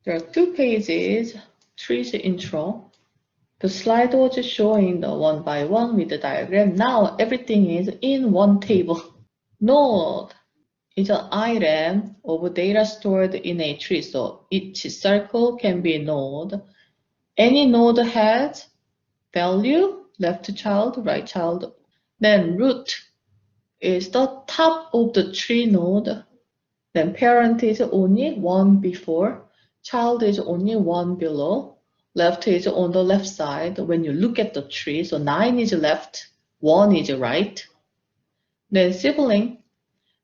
There are 2 pages, trees intro. The slide was showing the one by one with the diagram. Now everything is in one table. Node is an item of data stored in a tree. So each circle can be a node. Any node has value, left child, right child. Then root is the top of the tree node. Then parent is only one before. Child is only one below. Left is on the left side when you look at the tree. So 9 is left, 1 is right. Then sibling.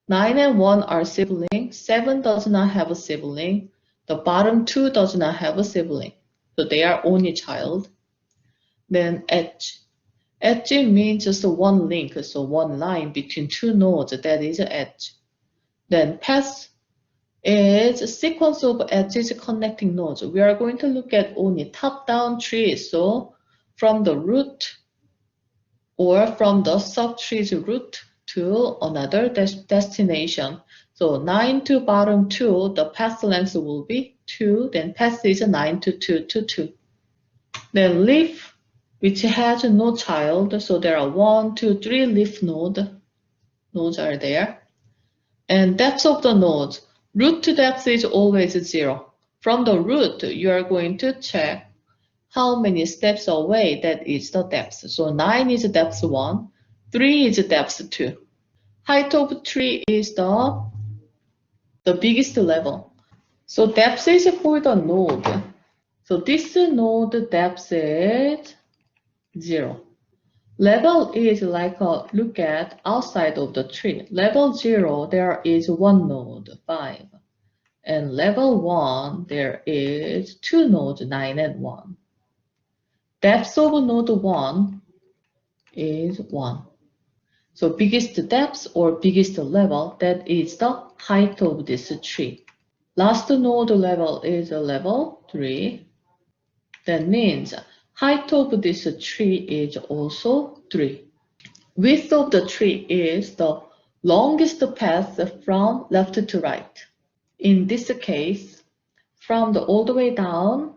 9 and 1 are siblings. 7 does not have a sibling. The bottom 2 does not have a sibling. So they are only child. Then edge. Edge means just one link, so one line between 2 nodes. That is edge. Then path is a sequence of edges connecting nodes. We are going to look at only top-down trees. So from the root or from the subtree's root to another destination. So 9 to bottom 2, the path length will be 2. Then path is 9 to 2 to 2. Then leaf, which has no child. So there are 1, 2, 3 leaf nodes are there. And depth of the nodes. Root to depth is always 0. From the root, you are going to check how many steps away that is the depth. So 9 is depth 1, 3 is depth 2. Height of tree is the biggest level. So depth is for the node. So this node depth is 0. Level is like a look at outside of the tree. Level 0, there is 1 node, 5. And level 1, there is 2 nodes, 9 and 1. Depth of node 1 is 1. So biggest depth or biggest level, that is the height of this tree. Last node level is level 3. That means height of this tree is also 3. Width of the tree is the longest path from left to right. In this case, from the all the way down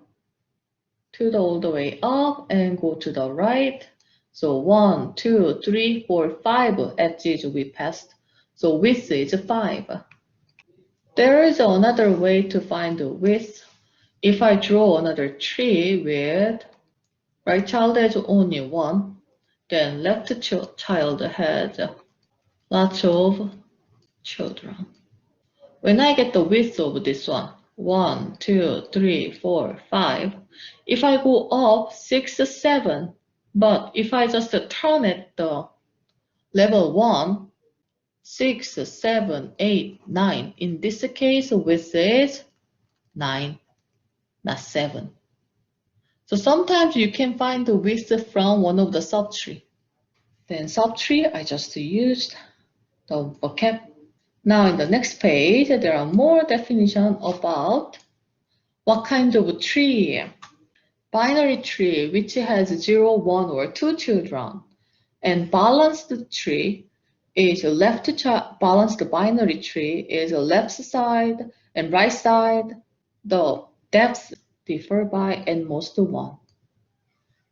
to the all the way up and go to the right. So 1, 2, 3, 4, 5 edges we passed. So width is 5. There is another way to find the width. If I draw another tree with right child has only 1, then left child has lots of children. When I get the width of this one, 1, 2, 3, 4, 5, if I go up 6, 7, but if I just turn at the level 1, 6, 7, 8, 9, in this case width is 9, not 7. So sometimes you can find the width from one of the subtree. Then subtree, I just used the vocab. Now in the next page, there are more definitions about what kind of tree. Binary tree, which has 0, 1, or 2 children. And balanced tree is balanced binary tree is left side and right side. The depths differ by at most 1.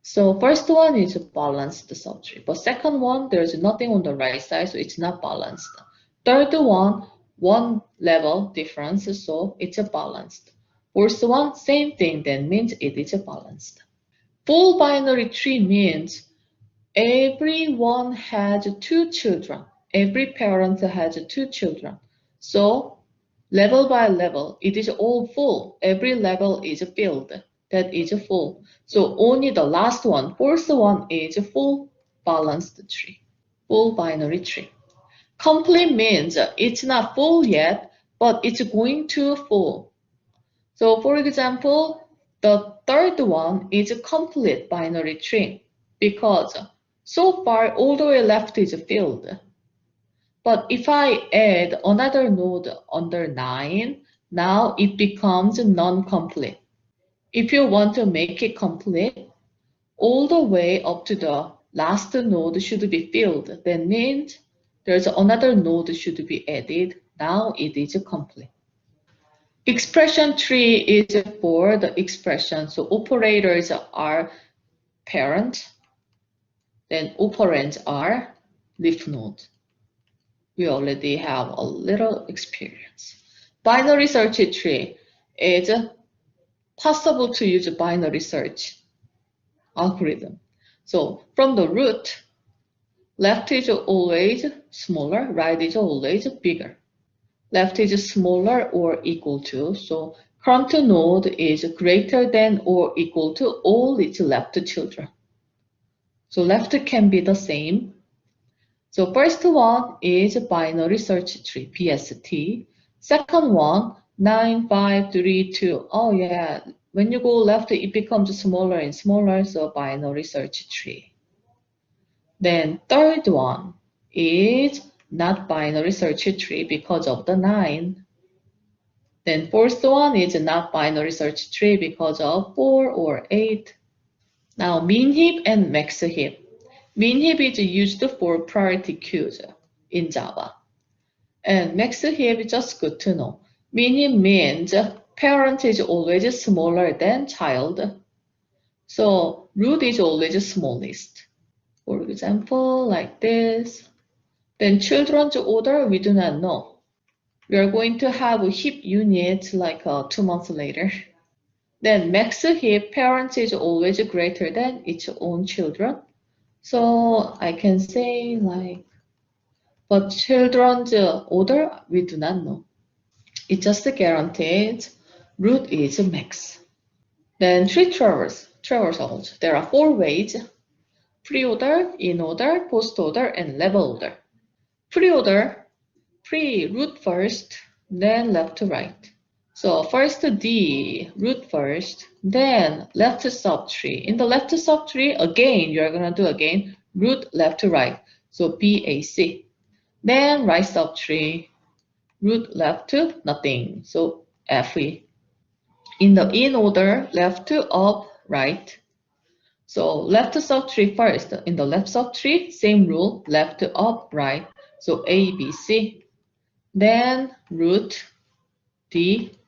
So first one is balanced subtree, but second one, there's nothing on the right side, so it's not balanced. Third one level difference, so it's balanced. Fourth one, same thing, that means it is balanced. Full binary tree means everyone has 2 children. Every parent has 2 children. So level by level, it is all full. Every level is filled. That is full. So only the last one, fourth one, is full balanced tree, full binary tree. Complete means it's not full yet, but it's going to full. So for example, the third one is a complete binary tree because so far all the way left is filled. But if I add another node under 9, now it becomes non-complete. If you want to make it complete, all the way up to the last node should be filled. That means there's another node should be added. Now it is complete. Expression tree is for the expression. So operators are parent, then operands are leaf node. We already have a little experience. Binary search tree is possible to use a binary search algorithm. So from the root, left is always smaller, right is always bigger. Left is smaller or equal to, so current node is greater than or equal to all its left children. So left can be the same. So first one is binary search tree, BST. Second one, 9, 5, 3, 2. Oh yeah, when you go left, it becomes smaller and smaller, so binary search tree. Then third one is not binary search tree because of the 9. Then fourth one is not binary search tree because of 4 or 8. Now min heap and max heap. Min heap is used for priority queues in Java. And max heap is just good to know. Min heap means parent is always smaller than child. So root is always smallest. For example, like this. Then children's order, we do not know. We are going to have a heap unit like 2 months later. Then max heap, parent is always greater than its own children. So I can say like, but children's order, we do not know. It just guarantees root is max. Then tree traversals. There are 4 ways: pre-order, in-order, post-order, and level order. Pre-order, root first, then left to right. So first D, root first, then left subtree. In the left subtree, again, you're going to do again root left to right. So BAC. Then right subtree, root left to nothing. So FE. In the in order, left to up, right. So left subtree first. In the left subtree, same rule, left to up, right. So ABC. Then root D.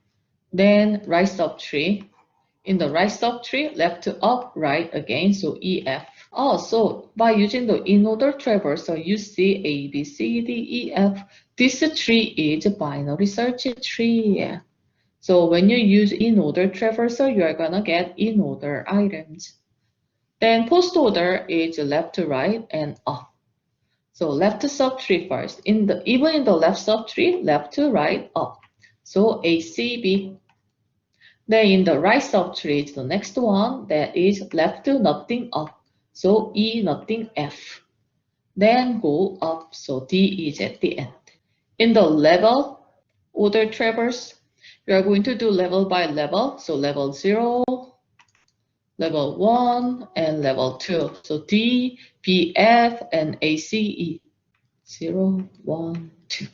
Then right subtree. In the right subtree, left to up, right again, so EF. Oh, so by using the in-order traversal, you see A, B, C, D, E, F. This tree is a binary search tree. So when you use in-order traversal, you are gonna get in-order items. Then post-order is left to right and up. So left subtree first. Even in the left subtree, left to right, up. So ACB. Then in the right subtree is the next one that is left to nothing up. So E nothing F. Then go up, so D is at the end. In the level order traverse, we are going to do level by level. So level 0, level 1, and level 2. So D, B, F, and ACE. 0, 1, 2.